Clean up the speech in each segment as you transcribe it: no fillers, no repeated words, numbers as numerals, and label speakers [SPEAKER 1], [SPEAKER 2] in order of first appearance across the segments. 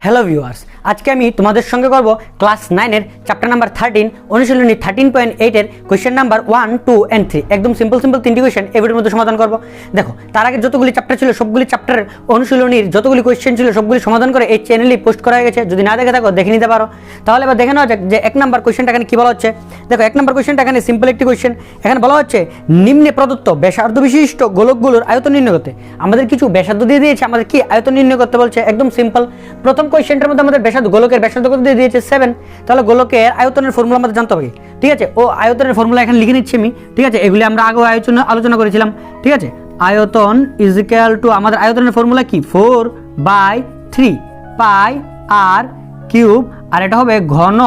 [SPEAKER 1] Hello viewers, আজকে আমি তোমাদের সঙ্গে করব ক্লাস 9 চ্যাপ্টার নাম্বার 13 অনুশীলনী 13.8 কোয়েশ্চেন নাম্বার 1, 2 and 3। একদম সিম্পল তিনটি কোয়েশ্চেন এই ভিডিওর মধ্যে সমাধান করব। দেখো, তার আগে যতগুলি চ্যাপ্টার ছিল সবগুলি চ্যাপ্টারের অনুশীলনীর যতগুলি কোয়েশ্চেন ছিল সবগুলি সমাধান করে এই চ্যানেলে পোস্ট করা হয়ে গেছে। যদি না দেখে থাকো দেখে নিতে পারো। তাহলে এবার দেখে নেওয়া যাক যে 1 নম্বর কোয়েশ্চেনটা এখানে কি বলা হচ্ছে। দেখো, 1 নম্বর কোয়েশ্চেনটা এখানে সিম্পল একটি কোয়েশ্চেন। এখানে বলা হচ্ছে নিম্নে প্রদত্ত ব্যাসার্ধ বিশিষ্ট গোলকগুলোর আয়তন নির্ণয় করতে। আমাদের কিছু ব্যাসার্ধ দিয়ে দিয়েছে, আমাদের কি আয়তন নির্ণয় করতে বলছে। একদম সিম্পল। প্রথম কোয়েশ্চেনটার মধ্যে আমাদের গোলকের ব্যাসার্ধ কত দিয়ে দিয়েছে 7। তাহলে গোলকের আয়তনের ফর্মুলা আমাদের জানতে হবে, ঠিক আছে। ও আয়তনের ফর্মুলা এখানে লিখে নিচ্ছি আমি, ঠিক আছে। এগুলি আমরা আগে আলোচনা করেছিলাম, ঠিক আছে। আয়তন ইজ ইকুয়াল টু আমাদের আয়তনের ফর্মুলা কি 4/3 পাই আর কিউব, আর এটা হবে ঘন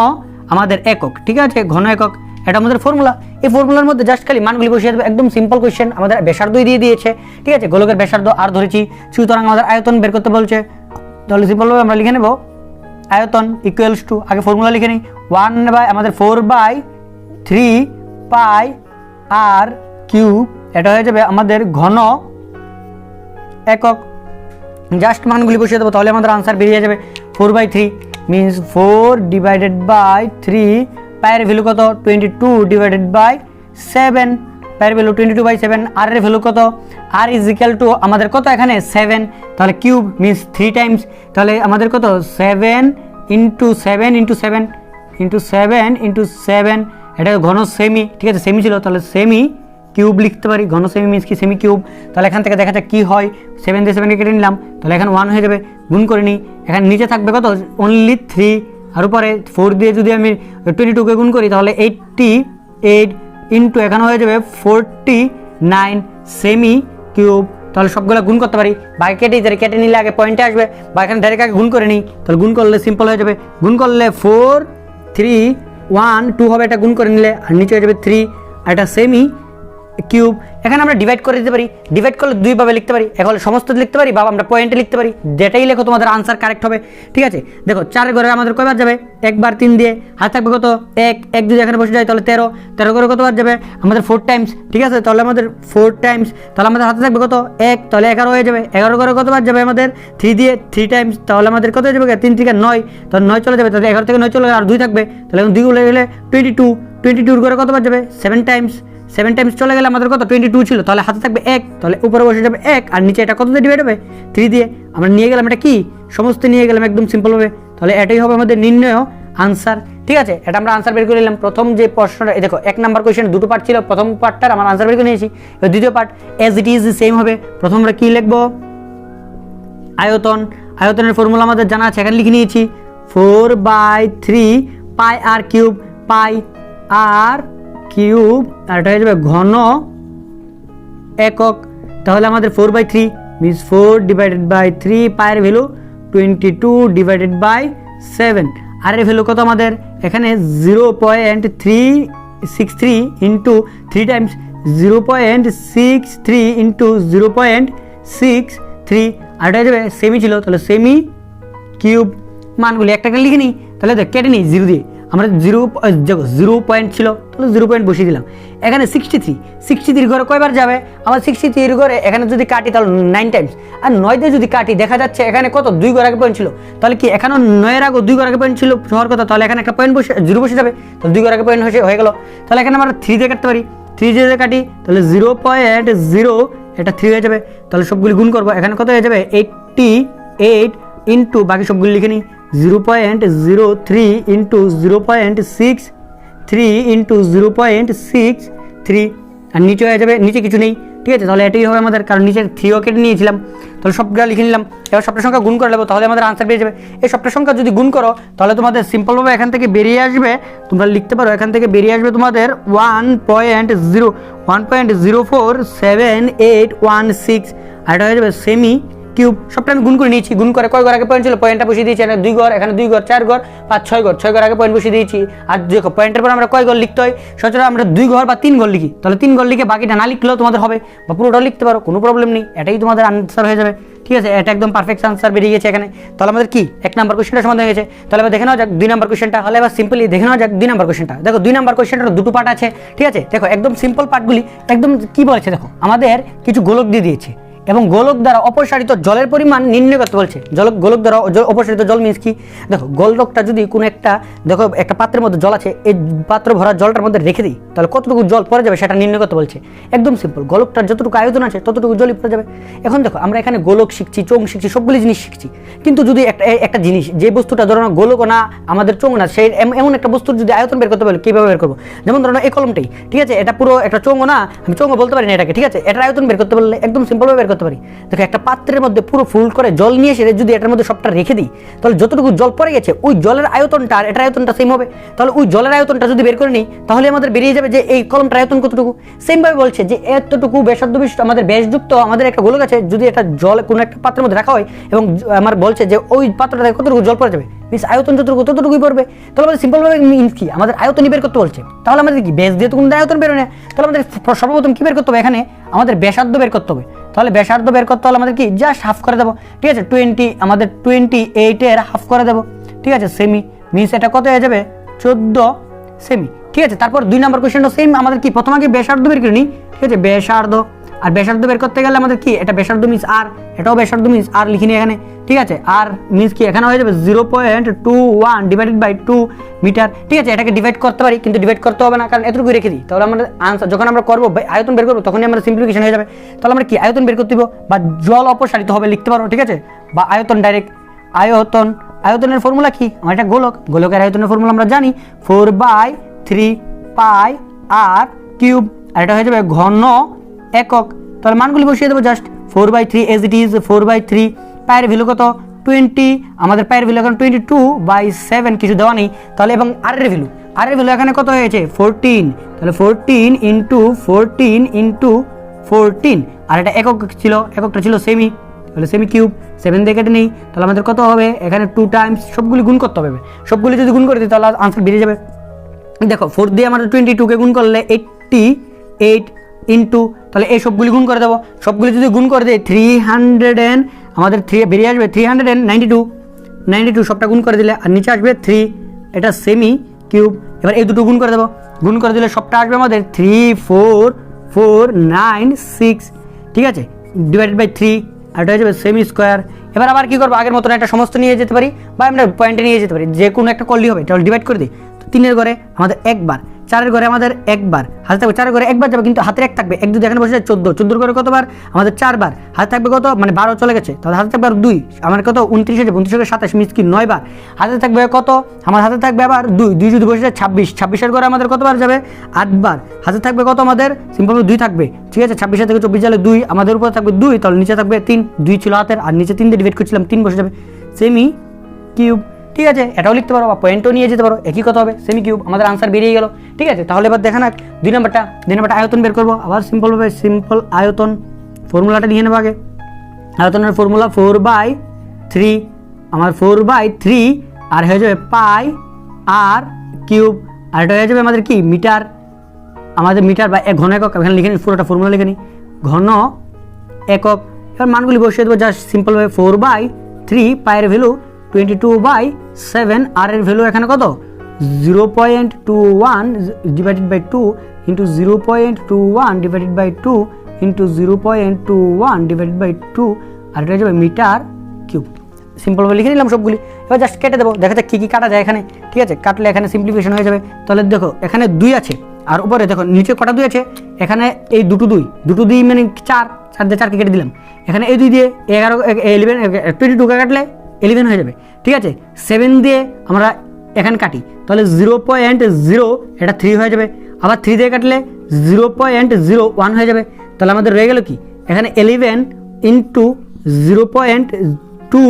[SPEAKER 1] আমাদের একক, ঠিক আছে, ঘন একক। এটা আমাদের ফর্মুলা। এই ফর্মুলার মধ্যে জাস্ট খালি মানগুলি বসিয়ে দেবে। একদম সিম্পল কোয়েশ্চেন। আমাদের ব্যাসার্ধই দিয়ে দিয়েছে, ঠিক আছে। গোলকের ব্যাসার্ধ আর ধরেছি, সুতরাং আমাদের আয়তন বের করতে বলছে। তাহলে সিম্পলভাবে আমরা লিখে নেব আয়তন ইকুয়ালস টু, আগে ফর্মুলা লিখে নিই, 4/3 পাই আর কিউব, এটা হয়ে যাবে আমাদের ঘন একক। জাস্ট মানগুলি বসিয়ে দেবো, তাহলে আমাদের আনসার বেরিয়ে যাবে 4/3 মিনস 4/3। পায়ের ভ্যালু কত 22/7, পায়ের ভ্যালু 22/7। আর এর ভ্যালু কত, আর ইজ ইকুয়াল টু আমাদের কত এখানে 7, তাহলে কিউব মিনস 3 টাইমস। তাহলে আমাদের কত 7 × 7 × 7 এটা ঘন সেমি, ঠিক আছে, সেমি ছিল, তাহলে সেমি কিউব লিখতে পারি। ঘন সেমি মিনস কি সেমি কিউব। তাহলে এখান থেকে দেখা যাক কি হয়। 7 দিয়ে 7কে কেটে নিলাম, তাহলে এখানে 1 হয়ে যাবে। গুণ করে নিই, এখানে নিচে থাকবে কত অনলি 3, আর উপরে 4 দিয়ে যদি আমি 22কে গুণ করি তাহলে 88 ইন্টু এখানে হয়ে যাবে 49 সেমি কিউব। তাহলে সবগুলো গুণ করতে পারি, বাকি কেটে নিলে আগে পয়েন্টে আসবে, বা এখানে ডাইরেক্ট আগে গুণ করে নিই। তাহলে গুণ করলে সিম্পল হয়ে যাবে। গুণ করলে 4 3 1 2 হবে, এটা গুণ করে নিলে, আর নিচে হয়ে যাবে 3, আর এটা সেমি কিউব। এখানে আমরা ডিভাইড করে দিতে পারি। ডিভাইড করলে দুইভাবে লিখতে পারি, এখন সমস্ত লিখতে পারি বা আমরা পয়েন্টে লিখতে পারি। যেটাই লেখো তোমাদের আনসার কারেক্ট হবে, ঠিক আছে। দেখো, 4 ঘরে আমাদের কয়বার যাবে, একবার 3 দিয়ে, হাত থাকবে কত 1 যদি এখানে বসে যায় তাহলে 13 ঘরে কতবার যাবে আমাদের 4 টাইমস, ঠিক আছে। তাহলে আমাদের 4 টাইমস, তাহলে আমাদের হাতে থাকবে কত 1, তাহলে 11 হয়ে যাবে। 11 ঘরে কতবার যাবে আমাদের 3 দিয়ে 3 টাইমস, তাহলে আমাদের কত হয়ে যাবে 3 থেকে 9, তাহলে 9 চলে যাবে। তাহলে 11 থেকে 9 চলে গেলে আর 2 থাকবে, তাহলে এখন 2 গুলো গেলে 22 ঘরে কতবার যাবে 7 টাইমস। 7 টাইমস চলে গেলে আমাদের কত 22 ছিল, তাহলে হাতে থাকবে 1, তাহলে উপরে বসে যাবে 1, আর নিচে এটা কত দিয়ে ডিভাইড হবে 3 দিয়ে। আমরা নিয়ে গেলাম, এটা কি সমস্ত নিয়ে গেলাম একদম সিম্পলভাবে। তাহলে এটাই হবে আমাদের নির্ণয় আনসার, ঠিক আছে। এটা আমরা আনসার বের করে নিলাম। প্রথম যে প্রশ্নটা, দেখো 1 নাম্বার কোয়েশ্চেন দুটো পার্ট ছিল, প্রথম পার্টটার আমার আনসার বের করে নিয়েছি। এবার দ্বিতীয় part as it is same হবে। প্রথম আমরা কি লিখবো, আয়তনের ফর্মুলা আমাদের জানা আছে, এখানে লিখে নিয়েছি 4/3 পাই আর কিউব, পাই আর কিউব, আর এটা হয়ে যাবে ঘন একক। তাহলে আমাদের 4/3 মিনস 4/3 পায়ের ভ্যালু 22/7, আর এর ভ্যালু কত আমাদের এখানে 0.363 ইন্টু 3 টাইমস 0.63 ইন্টু 0.63, আর এটা হয়ে যাবে সেমি ছিল, তাহলে সেমি কিউব। মানগুলি একটা লিখে নিই, তাহলে দেখ কেটে নিই 0 দিয়ে। আমরা 0 পয়েন্ট ছিল, তাহলে 0 পয়েন্ট বসিয়ে দিলাম। এখানে 63 ঘরে কয়বার যাবে আমার 63 ঘরে এখানে যদি কাটি তাহলে 9 টাইমস, আর 9 দিয়ে যদি কাটি দেখা যাচ্ছে এখানে কত 2 ঘর আগে পয়েন্ট ছিল, তাহলে কি এখানে 9 এর আগে 2 ঘর আগে পয়েন্ট ছিল হওয়ার কথা, তাহলে এখানে একটা পয়েন্ট বসে 0 বসে যাবে, তাহলে 2 ঘর আগে পয়েন্ট হয়ে গেল। তাহলে এখানে আমরা 3 দিয়ে কাটতে পারি, 3 দিয়ে কাটি তাহলে 0.0, এটা 3 হয়ে যাবে। তাহলে সবগুলি গুণ করবো, এখানে কত হয়ে যাবে 88 ইন্টু বাকি সবগুলি লিখে নিই 0.03 ইন্টু 0.63 ইন্টু 0.63, আর নিচে হয়ে যাবে, নিচে কিছু নেই, ঠিক আছে। তাহলে এটাই হবে আমাদের, কারণ নিচে 3ও কেটে নিয়েছিলাম, তাহলে সবগুলো লিখে নিলাম। এবার সবটা সংখ্যা গুণ করে নেবো, তাহলে আমাদের আনসার পেয়ে যাবে। এই সবটা সংখ্যা যদি গুণ করো তাহলে তোমাদের সিম্পলভাবে এখান থেকে বেরিয়ে আসবে, তোমরা লিখতে পারো, এখান থেকে বেরিয়ে আসবে তোমাদের 1.047816, আর এটা হয়ে যাবে সেমি কিউব। সবটা আমি গুণ করে নিয়েছি। গুণ করে কয় ঘর আগে পয়েন্ট ছিল পয়েন্টটা বসিয়ে দিয়েছি, এখানে 2 ঘর, এখানে 2 ঘর, 4 ঘর, 5 6 ঘর, 6 ঘর আগে পয়েন্ট বসিয়ে দিয়েছি। আর দেখো পয়েন্টের পর আমরা কয় ঘর লিখতে হয়, সচরাচর আমরা 2 ঘর বা 3 ঘর লিখি, তাহলে 3 ঘর লিখে বাকিটা না লিখলেও তোমাদের হবে, বা পুরোটা লিখতে পারো, কোনো প্রবলেম নেই। এটাই তোমাদের আনসার হয়ে যাবে, ঠিক আছে। এটা একদম পারফেক্ট আনসার বেরিয়ে গেছে এখানে। তাহলে আমাদের কি 1 নাম্বার কোয়েশ্চেনটা সমাধান হয়ে গেছে। তাহলে এবার দেখে নেওয়া যাক 2 নাম্বার কোয়েশ্চেনটা। হলে এবার সিম্পলি দেখে নেওয়া যাক 2 নাম্বার কোয়েশ্চেনটা। দেখো 2 নাম্বার কোয়েশ্চেনটার দুটো পার্ট আছে, ঠিক আছে। দেখো একদম সিম্পল পার্টগুলি একদম কি বলেছে, দেখো আমাদের কিছু গোলক দিয়ে দিয়েছে, এবং গোলক দ্বারা অপসারিত জলের পরিমাণ নির্ণয় করতে বলছে। গোলক দ্বারা অপসারিত জল মিন্স কি, দেখো গোলকটা যদি কোনো একটা, দেখো একটা পাত্রের মধ্যে জল আছে, এই পাত্র ভরা জলটার মধ্যে রেখে দিই, তাহলে কতটুকু জল পড়ে যাবে সেটা নির্ণয় করতে বলছে। একদম সিম্পল, গোলকটার যতটুকু আয়তন আছে ততটুকু জলই পড়ে যাবে। এখন দেখো আমরা এখানে গোলক শিখছি, চোঙ শিখছি, সবগুলি জিনিস শিখছি, কিন্তু যদি একটা জিনিস, যে বস্তুটা ধরো গোলক না আমাদের চোঙ না, সেই এমন একটা বস্তুর যদি আয়তন বের করতে বলে, কীভাবে বের করবো? যেমন ধরো এই কলমটাই, ঠিক আছে, এটা পুরো একটা চোঙ না, আমি চোঙ বলতে পারি না এটাকে, ঠিক আছে, এটার আয়তন বের করতে বললে একদম সিম্পলভাবে বের করতে পারি। দেখো একটা পাত্রের মধ্যে পুরো ফুল করে জল নিয়ে এসে যদি এটার মধ্যে সবটা রেখে দিই, তাহলে যতটুকু জল পড়ে গেছে ওই জলের আয়তনটা আর এটার আয়তনটা সেম হবে। তাহলে ওই জলের আয়তনটা যদি বের করে নিই, তাহলে আমাদের বেরিয়ে যাবে যে এই কলমটার আয়তন কতটুকু। সেমভাবে বলছে যে এতটুকু ব্যাসার্ধ বিশিষ্ট আমাদের ব্যাসযুক্ত আমাদের একটা গোলক আছে, যদি এটা জল কোনো একটা পাত্রের মধ্যে রাখা হয় এবং আমার বলছে যে ওই পাত্রটাতে কতটুকু জল পড়ে যাবে, মিনস আয়তন যতটুকু ততটুকুই পড়বে। তাহলে আমাদের সিম্পলভাবে মিনস কি, আমাদের আয়তনই বের করতে বলছে। তাহলে আমাদের কি ব্যাস দিয়ে তো কোনো আয়তন বেরোয় না, তাহলে আমাদের সর্বপ্রথম কি বের করতে হবে, এখানে আমাদের ব্যাসার্ধ বের করতে হবে। তাহলে ব্যাসার্ধ বের করতে হলে আমাদের কি জাস্ট হাফ করে দেবো, ঠিক আছে, 20 আমাদের 28-এর হাফ করে দেবো, ঠিক আছে, সেমি, মিনস এটা কত হয়ে যাবে 14 সেমি, ঠিক আছে। তারপর 2 নম্বর কোয়েশ্চেনটা সেম, আমাদের কি প্রথম আগে ব্যাসার্ধ বের করে নিই, ঠিক আছে, ব্যাসার্ধ। আর ব্যাসার্ধ বের করতে গেলে আমাদের কি, এটা ব্যাসার্ধ মিনস আর, এটাও ব্যাসার্ধ মিনস আর লিখিনি এখানে, ঠিক আছে। আর মিনস কি এখানে হয়ে যাবে 0.21 ডিভাইডেড বাই 2 মিটার, ঠিক আছে। এটাকে ডিভাইড করতে পারি, কিন্তু ডিভাইড করতে হবে না, কারণ এতটুকু রেখে দিই। তাহলে আমাদের আনসার যখন আমরা করবো আয়তন বের করবো, তখনই আমাদের সিম্পলিফিকেশন হয়ে যাবে। তাহলে আমরা কি আয়তন বের করতে দিব, বা জল অপসারিত হবে লিখতে পারো, ঠিক আছে, বা আয়তন ডাইরেক্ট। আয়তনের ফর্মুলা কি, আমার এটা গোলকের আয়তনের ফর্মুলা আমরা জানি 4/3 পাই আর কিউব, আর এটা হয়ে যাবে ঘন একক। তাহলে মানগুলি বসিয়ে দেবো জাস্ট 4/3 এজ ইট ইজ 4/3। পায়ের ভ্যালু কত 20, আমাদের পায়ের ভ্যালু এখন 22/7, কিছু দেওয়া নেই। তাহলে এবং আর এর ভ্যালু এখানে কত হয়েছে 14, তাহলে 14 ইন্টু 14 আর এটা এককটা ছিল সেমি, তাহলে সেমি কিউব, 7 দিয়ে কেটে নেই, তাহলে আমাদের কত হবে এখানে 2 টাইমস, সবগুলি গুণ করতে হবে, সবগুলি যদি গুণ করে দিই তাহলে আনসার বেরিয়ে যাবে। দেখো 4 দিয়ে আমাদের 22কে গুণ করলে 88 ইন্টু, তাহলে এই সবগুলি গুণ করে দেবো, সবগুলি যদি গুণ করে দেয় 300 আমাদের 3 বেরিয়ে আসবে 392, সবটা গুণ করে দিলে আর নিচে আসবে 3, এটা সেমি কিউব। এবার এই দুটো গুণ করে দেবো, গুণ করে দিলে সবটা আসবে আমাদের 34496, ঠিক আছে, ডিভাইডেড বাই 3, আর এটা হয়ে যাবে সেমি স্কোয়ার। এবার আবার কী করবো, আগের মতন একটা সমস্ত নিয়ে যেতে পারি, বা আমরা পয়েন্টে নিয়ে যেতে পারি, যে কোনো একটা করলেই হবে। তাহলে ডিভাইড করে দিই, 3-এর ঘরে আমাদের একবার, 4-এর ঘরে আমাদের একবার, হাতে থাকবে 4-এর ঘরে একবার যাবে, কিন্তু হাতের 1 থাকবে, 1 যদি এখানে বসে যায় 14-14 ঘরে কতবার আমাদের 4 বার, হাতে থাকবে কত, মানে 12 চলে গেছে, তাহলে হাতে থাকবে আর 2, আমার কত 29 হয়েছে, 29-27 মিস কি 9 বার, হাতে থাকবে কত, আমার হাতে থাকবে আবার 2 যদি বসে যায় 26-এর ঘরে আমাদের কতবার যাবে 8 বার, হাতে থাকবে কত আমাদের সিম্পল 2 থাকবে, ঠিক আছে, 26 থেকে 24 গেলে 2, আমাদের উপরে থাকবে 2, তাহলে নিচে থাকবে 3, 2 ছিল হাতের আর নিচে 3 দিয়ে ডিভাইড করছিলাম, 3 বসে যাবে সেমি কিউব, ঠিক আছে। এটাও লিখতে পারো বা পয়েন্টও নিয়ে যেতে পারো, একই কথা হবে, সেমি কিউব, আমাদের আনসার বেরিয়ে গেল, ঠিক আছে। তাহলে এবার দেখা না 2 নম্বরটা আয়তন বের করবো, আবার সিম্পল আয়তন ফর্মুলাটা নিয়ে নেবো আগে। আয়তনের ফর্মুলা 4/3, আমার 4/3 আর হয়ে যাবে পাই আর কিউব, আর এটা হয়ে যাবে আমাদের কি মিটার, আমাদের মিটার বা ঘন একক, এখানে লিখে নিই, পুরোটা ফর্মুলা লিখে নিই, ঘন একক। এবার মানগুলি বসিয়ে দেবো জাস্ট সিম্পলভাবে 4/3, পায়ের ভ্যালু 22/7, আর এর ভ্যালু এখানে কত 0.21 divided by 2 into 0.21 divided by 2 into 0.21 divided by 2, আর এটা যাবে মিটার কিউব। সিম্পলভাবে লিখে নিলাম সবগুলি, এবার জাস্ট কেটে দেবো, দেখা যাক কী কী কাটা যায় এখানে, ঠিক আছে, কাটলে এখানে সিম্পলিফিকেশন হয়ে যাবে। তাহলে দেখো এখানে 2 আছে, আর উপরে দেখো নিচে কটা 2 আছে, এখানে এই দুটো 2 মানে 4 দিয়ে 4কে কেটে দিলাম, এখানে এই 2 দিয়ে 11 22কে কাটলে 11 হয়ে যাবে, ঠিক আছে। 7 দিয়ে আমরা এখানে কাটি, তাহলে 0.0 এটা 3 হয়ে যাবে, আবার 3 দিয়ে কাটলে 0.01 হয়ে যাবে, তাহলে আমাদের রয়ে গেল কি এখানে 11 ইন্টু 0.2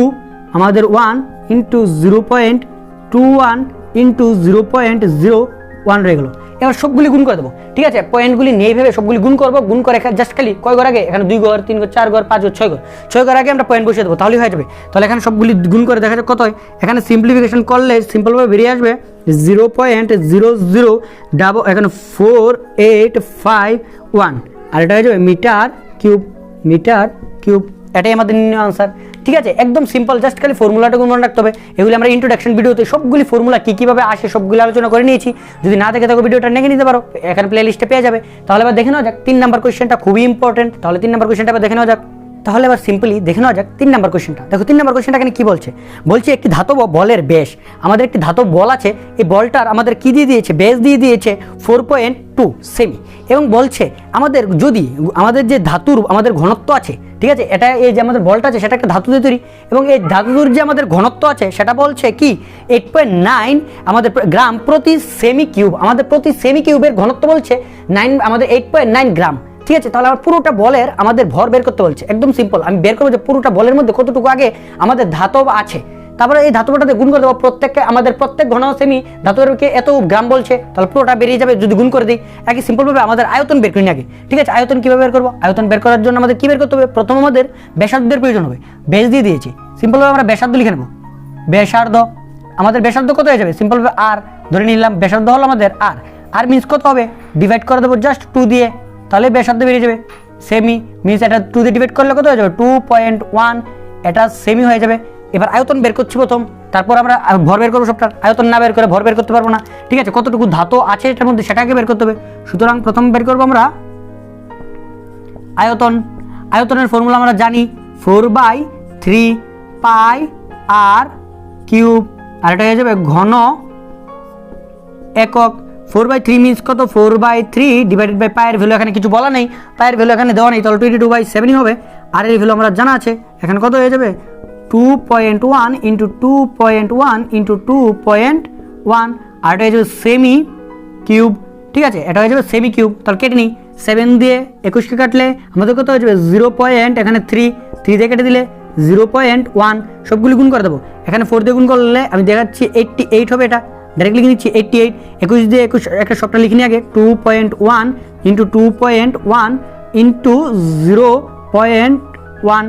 [SPEAKER 1] আমাদের 1 ইন্টু 0.21 ইন্টু 0.01 রয়ে গেলো। এবার সবগুলি গুণ করে দেবো, ঠিক আছে, পয়েন্টগুলি নিয়ে ভেবে সবগুলি গুণ করবো, গুণ করে জাস্ট খালি কয় ঘর আগে এখানে 2 ঘর 3 ঘর 4 ঘর 5 ঘর 6 ঘর 6 ঘর আগে আমরা পয়েন্ট বসিয়ে দেবো, তাহলেই হয়ে যাবে। তাহলে এখানে সবগুলি গুণ করে দেখা যাক কত হয়, এখানে সিম্পলিফিকেশন করলে সিম্পলভাবে বেরিয়ে আসবে 0.00 এখানে 4851, আর এটা হয়ে যাবে মিটার কিউব, এটাই আমাদের নির্ণয় আনসার, ঠিক আছে, একদম সিম্পল, জাস্ট খালি ফর্মুলাটা মনে রাখতে হবে। এগুলি আমরা ইন্ট্রোডাকশন ভিডিওতে সবগুলি ফর্মুলা কীভাবে আসে সবগুলো আলোচনা করে নিয়েছি, যদি না দেখে থাকো ভিডিওটা দেখে নিতে পারো, এখানে প্লে লিস্টে পেয়ে যাবে। তাহলে এবার দেখে নেওয়া যাক 3 নম্বর কোয়েশ্চেনটা, খুবই ইম্পর্টেন্ট, তাহলে 3 নম্বর কোয়েশ্চেনটা এবার দেখে নেওয়া যাক। তাহলে এবার সিম্পলি দেখে নেওয়া যাক 3 নম্বর কোশ্চেনটা। দেখো 3 নম্বর কোশ্চেনটা এখানে কি বলছে, বলছে একটি ধাতব বলের ব্যাস, আমাদের একটি ধাতব বল আছে, এই বলটার আমাদের কি দিয়ে দিয়েছে, ব্যাস দিয়ে দিয়েছে 4.2 সেমি, এবং বলছে আমাদের যদি আমাদের যে ধাতুর আমাদের ঘনত্ব আছে, ঠিক আছে, এটা এই যে আমাদের বলটা আছে সেটা একটা ধাতু দিয়ে তৈরি, এবং এই ধাতুর যে আমাদের ঘনত্ব আছে সেটা বলছে কি 8.9 আমাদের গ্রাম প্রতি সেমি কিউব, আমাদের প্রতি সেমি কিউবের ঘনত্ব বলছে 9 আমাদের 8.9 গ্রাম। ঠিক আছে, তাহলে আমার পুরোটা বলের আমাদের ভর বের করতে বলছে। একদম সিম্পল, আমি বের করবো যে পুরোটা বলের মধ্যে কতটুকু আগে আমাদের ধাতব আছে, তারপরে এই ধাতবটাতে গুণ করে দেবো, প্রত্যেককে আমাদের প্রত্যেক ঘন সেমি ধাতুকে এত গ্রাম বলছে, তাহলে পুরোটা বেরিয়ে যাবে যদি গুণ করে দিই। একই সিম্পলভাবে আমাদের আয়তন বের করি আগে। ঠিক আছে, আয়তন কীভাবে বের করবো, আয়তন বের করার জন্য আমাদের কী বের করতে হবে, প্রথম আমাদের ব্যাসার্ধের প্রয়োজন হবে, ব্যাস দিয়ে দিয়েছি, সিম্পলভাবে আমরা ব্যাসার্ধ লিখে নেবো, ব্যাসার্ধ, আমাদের ব্যাসার্ধ কত হয়ে যাবে, সিম্পলভাবে আর ধরে নিলাম, ব্যাসার্ধ হলো আমাদের আর মিন্স কত হবে, ডিভাইড করে দেবো জাস্ট 2 দিয়ে, তাহলে ব্যাসার্ধ বেরিয়ে যাবে। সেমি মিন্স এটা 2 দিয়ে ডিভাইড করলে কত হয়ে যাবে 2.1, এটা সেমি হয়ে যাবে। এবার আয়তন বের করছি প্রথম, তারপর আমরা ভর বের করবো সবটার, আয়তন না বের করে ভর বের করতে পারবো না। ঠিক আছে, কতটুকু ধাতু আছে এটার মধ্যে সেটাকে বের করতে হবে। সুতরাং প্রথম বের করবো আমরা আয়তন, আয়তনের ফর্মুলা আমরা জানি 4/3 পাই আর কিউব, আর এটা হয়ে যাবে ঘন একক। 4/3 মিন্স কত, 4/3 ডিভাইডেড বাই পায়ের ভ্যালু এখানে কিছু বলা নেই, পায়ের ভ্যালু এখানে দেওয়া নেই, তাহলে 22/7 হবে। আর এর ভ্যালু আমরা জানা আছে, এখানে কত হয়ে যাবে 2.1 ইন্টু 2.1 ইন্টু 2.1, আর এটা হয়ে যাবে সেমি কিউব। ঠিক আছে, এটা হয়ে যাবে সেমি কিউব, তাহলে কেটে নিই, 7 দিয়ে 21কে কাটলে আমাদের কত হয়ে যাবে 0. এখানে 3 দিয়ে কেটে দিলে 0.1, সবগুলি গুণ করে দেবো। এখানে 4 দিয়ে গুণ করলে আমি দেখাচ্ছি 88 হবে, এটা ডাইরেক্ট লিখে নিচ্ছি 88, 21 দিয়ে 21 একটা সবটা লিখে নিই আগে, 2.1 ইন্টু 2.1 ইন্টু 0.1,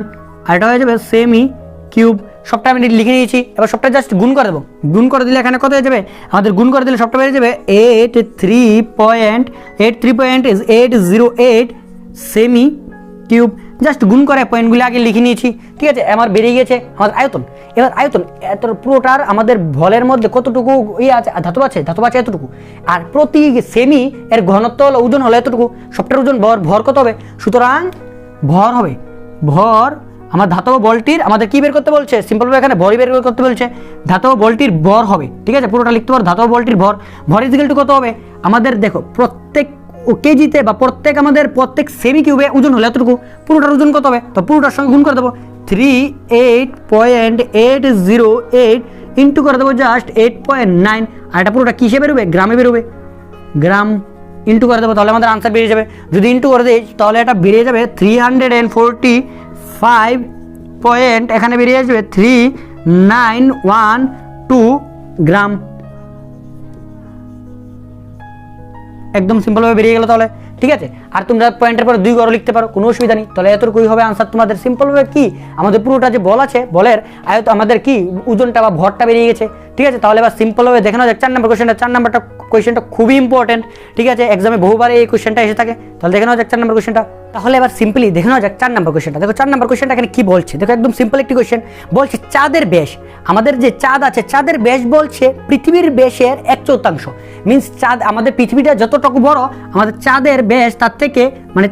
[SPEAKER 1] আর এটা হয়ে যাবে সেমি কিউব। সবটা আমি লিখে নিয়েছি, এবার সবটা জাস্ট গুণ করে দেবো, গুণ করে দিলে এখানে কত হয়ে যাবে, আমাদের গুণ করে দিলে সবটা বেড়ে যাবে 83.808 সেমি কিউব। জাস্ট গুণ করে পয়েন্টগুলো আগে লিখে নিয়েছি। ঠিক আছে, আমার বেরিয়ে গেছে আমাদের আয়তন। এবার আয়তন এত পুরোটার আমাদের ভলের মধ্যে কতটুকু ইয়ে আছে, ধাতব আছে এতটুকু, আর প্রতি সেমি এর ঘনত্ব হলো ওজন হলো এতটুকু, সবটার ওজন ভর কত হবে, সুতরাং ভর হবে, ভর আমার ধাতব বলটির আমাদের কি বের করতে বলছে, সিম্পলভাবে এখানে ভরই বের করতে বলছে, ধাতব বলটির ভর হবে। ঠিক আছে, পুরোটা লিখতে পারো, ধাতব বলটির ভর ইজ ইকুয়াল টু কত হবে, আমাদের দেখো প্রত্যেক কেজিতে বা প্রত্যেক সেমি কিউবে ওজন হলে এতটুকু, পুরোটার ওজন কত হবে, তো পুরোটার সঙ্গে গুণ করে দেবো 38.808 ইন্টু করে দেবো জাস্ট 8.9, আর এটা পুরোটা কিসে বেরোবে, গ্রামে বেরোবে, গ্রাম ইন্টু করে দেবো, তাহলে আমাদের আনসার বেরিয়ে যাবে। যদি ইন্টু করে দিই তাহলে এটা বেরিয়ে যাবে 345 পয়েন্ট, এখানে বেরিয়ে আসবে 3912 গ্রাম। একদম সিম্পলভাবে বেরিয়ে গেল তাহলে। ঠিক আছে, আর তোমরা পয়েন্টের পরে 2 ঘর লিখতে পারো, কোনো অসুবিধা নেই। তাহলে এতটুকুই হবে আনসার তোমাদের। সিম্পলভাবে কি আমাদের পুরোটা যে বল আছে, বলের আয়ত আমাদের কি ওজনটা বা ভরটা বেরিয়ে গেছে। ঠিক আছে, তাহলে এবার সিম্পলভাবে দেখে নাও 4 নম্বর কোয়েশ্চেনটা। 4 নম্বরটা কোয়েশ্চেনটা খুবই ইম্পর্টেন্ট। ঠিক আছে, এক্সামে বহুবার এই কোয়েশ্চেনটা এসে থাকে, তাহলে দেখে নাও 4 নম্বর কোয়েশ্চেনটা। তাহলে এবার সিম্পলি দেখে নাও 4 নম্বর কোয়েশ্চেনটা। দেখো 4 নম্বর কোয়েশ্চেনটা এখানে কি বলছে, দেখো একদম সিম্পল একটি কোয়েশ্চেন। বলছে চাঁদের ব্যাস, আমাদের যে চাঁদ আছে চাঁদের ব্যাস বলছে পৃথিবীর ব্যাসের 1/4, মিন্স চাঁদ আমাদের পৃথিবীটা যতটুকু বড়, আমাদের চাঁদের ব্যাস তার থেকে মানে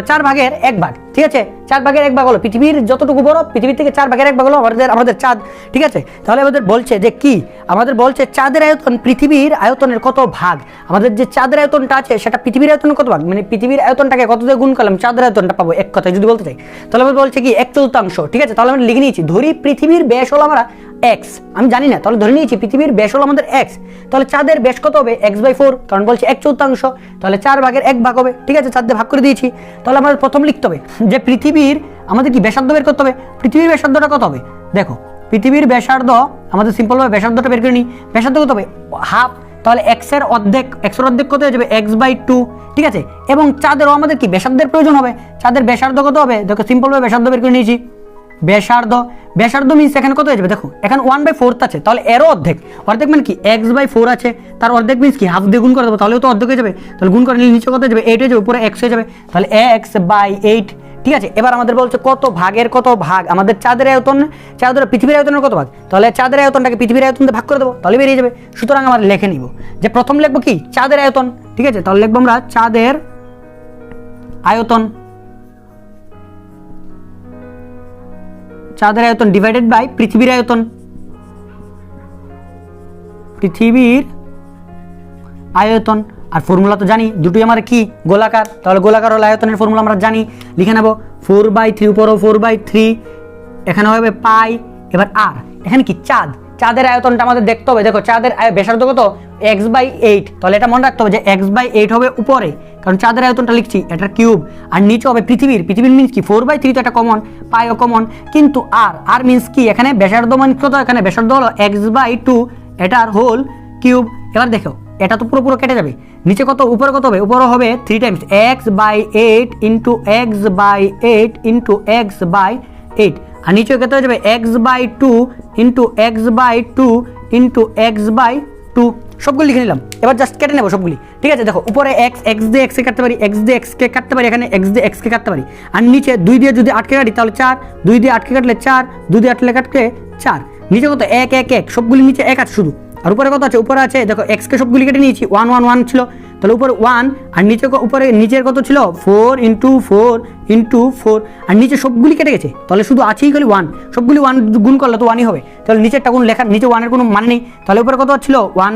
[SPEAKER 1] 4 ভাগের 1 ভাগ। ঠিক আছে, 4 ভাগের 1 ভাগ হলো পৃথিবীর যতটুকু বড়, পৃথিবীর থেকে 4 ভাগের 1 ভাগ হলো আমাদের চাঁদ। ঠিক আছে, তাহলে আমাদের বলছে যে কি, আমাদের বলছে চাঁদের আয়তন পৃথিবীর আয়তনের কত ভাগ, আমাদের যে চাঁদের আয়তনটা আছে সেটা পৃথিবীর আয়তনের কত ভাগ, মানে পৃথিবীর আয়তনটাকে কত দিয়ে গুণ করলাম চাঁদের আয়তনটা পাবো, এক কথায় যদি বলতে চাই তাহলে আমাদের বলছে কি 1/4। ঠিক আছে, তাহলে আমরা লিখে নিয়েছি, ধরি পৃথিবীর ব্যাস হলো আমরা x, আমি জানি না, তাহলে ধরে নিয়েছি পৃথিবীর ব্যাস হলো আমাদের x, তাহলে চাঁদের ব্যাস কত হবে x/4, কারণ বলছে 1/4, তাহলে 4 ভাগের 1 ভাগ হবে। ঠিক আছে, 4 দিয়ে ভাগ করে দিয়েছি। তাহলে আমাদের প্রথম লিখতে হবে যে পৃথিবীর আমাদের কি ব্যাসার্ধ বের করতে হবে, পৃথিবীর ব্যাসার্ধটা কত হবে। দেখো পৃথিবীর ব্যাসার্ধ আমাদের সিম্পলভাবে ব্যাসার্ধটা বের করে নিই, ব্যাসার্ধ কত হবে হাফ, তাহলে x এর অর্ধেক কত হয়ে যাবে x/2। ঠিক আছে, এবং চাঁদেরও আমাদের কি ব্যাসার্ধের প্রয়োজন হবে, চাঁদের ব্যাসার্ধ কত হবে, দেখো সিম্পলভাবে ব্যাসার্ধ বের করে নিয়েছি, ব্যাসার্ধ মিন্স এখানে কত হয়ে যাবে, দেখো এখানে 1/4 আছে, তাহলে এরও অর্ধেক মানে কি x/4 আছে, তার অর্ধেক মিন্স কি হাফ দিয়ে গুণ করে দেবো, তাহলেও তো অর্ধেক হয়ে যাবে, তাহলে গুণ করে নিলে নিচে কত হয়ে যাবে 8 হয়ে যাবে, উপরে x হয়ে যাবে, তাহলে x/8। ঠিক আছে, এবার আমাদের বলছে কত ভাগের কত ভাগ, আমাদের চাঁদের আয়তন, পৃথিবীর আয়তনের কত ভাগ, তাহলে চাঁদের আয়তনটাকে পৃথিবীর আয়তন দিয়ে ভাগ করে দেবো, তাহলে বেরিয়ে যাবে। সুতরাং আমরা লিখে নিব যে প্রথম লিখবো কি চাঁদের আয়তন। ঠিক আছে, তাহলে লিখবো আমরা চাঁদের আয়তন, চাঁদের আয়তন ডিভাইডেড বাই পৃথিবীর আয়তন, পৃথিবীর আয়তন। আর ফর্মুলা তো জানি, দুটোই আমার কি গোলাকার, তাহলে গোলাকার হলে আয়তনের ফর্মুলা আমরা জানি, লিখে নেব 4/3, উপরও 4/3, এখানে হবে পাই। এবার আর এখানে কি চাঁদ, চাঁদের আয়তনটা আমাদের দেখতে হবে। দেখো চাঁদের ব্যাসার্ধ কত, x/8, তাহলে এটা মনে রাখতে হবে যে x/8 হবে উপরে, কারণ চাঁদের আয়তনটা লিখছি এটার কিউব, আর নিচে হবে পৃথিবীর, পৃথিবীর মিন্স কি 4/3, তো এটা কমন, পাইও কমন, কিন্তু আর মিন্স কি এখানে ব্যাসার্ধ মানে কত, এখানে ব্যাসার্ধ হলো x/2, এটার হোল কিউব। এবার দেখো এটা তো পুরো কেটে যাবে, নিচে কত উপরে কত হবে, উপরে হবে 3 Times x/8 into x/8 into x/8, আর নিচে কত হয়ে যাবে x/2 into x/2 into x/2, সবগুলি লিখে নিলাম। এবার জাস্ট কেটে নেবো সবগুলি, ঠিক আছে। দেখো উপরে x দিয়ে x কে কাটতে পারি, x দিয়ে x কে কাটতে পারি, এখানে x দিয়ে x কে কাটতে পারি, আর নিচে 2 দিয়ে যদি 8 কে কাটি তাহলে 4, 2 দিয়ে 8 কে কাটলে 4, 2 দিয়ে 8 কে কাটলে 4, নিচে কত 1 1 1, সবগুলি নিচে 1 আছে শুধু, আর উপরে কত আছে, উপরে আছে দেখো x কে সবগুলি কেটে নিয়েছি, 1 1 1 ছিল, তাহলে উপরে 1, আর নিচে উপরে নিচের কত ছিল 4 ইন্টু 4 ইন্টু 4, আর নিচে সবগুলি কেটে গেছে, তাহলে শুধু আছেই খালি 1, সবগুলি 1 গুণ করলে তো 1ই হবে, তাহলে নিচেরটা কোন লেখার নিচে 1 এর কোনো মানে নেই, তাহলে উপরে কত ছিল 1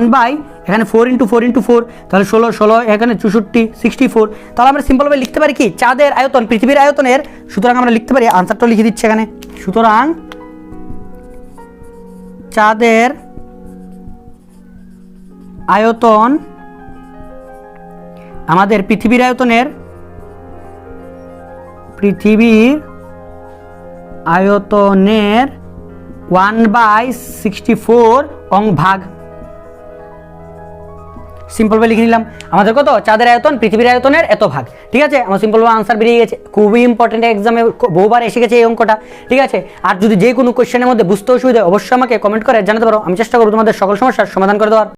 [SPEAKER 1] এখানে 4 ইন্টু 4 ইন্টু 4, তাহলে 16 এখানে 64 64, তাহলে আমরা সিম্পলভাবে লিখতে পারি কি চাঁদের আয়তন পৃথিবীর আয়তনের, সুতরাং আমরা লিখতে পারি, আনসারটা লিখে দিচ্ছি এখানে, সুতরাং চাঁদের আয়তন আমাদের পৃথিবীর আয়তনের 1/64 ভাগ। সিম্পলভাবে লিখে নিলাম, আমাদের কত চাঁদের আয়তন পৃথিবীর আয়তনের এত ভাগ, ঠিক আছে। আমার সিম্পলভাবে আনসার বেরিয়ে গেছে, খুবই ইম্পর্টেন্ট, এক্সামে বহুবার এসে গেছে এই অঙ্কটা, ঠিক আছে। আর যদি যে কোনো কোশ্চেনের মধ্যে বুঝতে অসুবিধা হয় অবশ্যই আমাকে কমেন্ট করে জানাতে পারো, আমি চেষ্টা করবো তোমাদের সকল সমস্যার সমাধান করে দেওয়ার।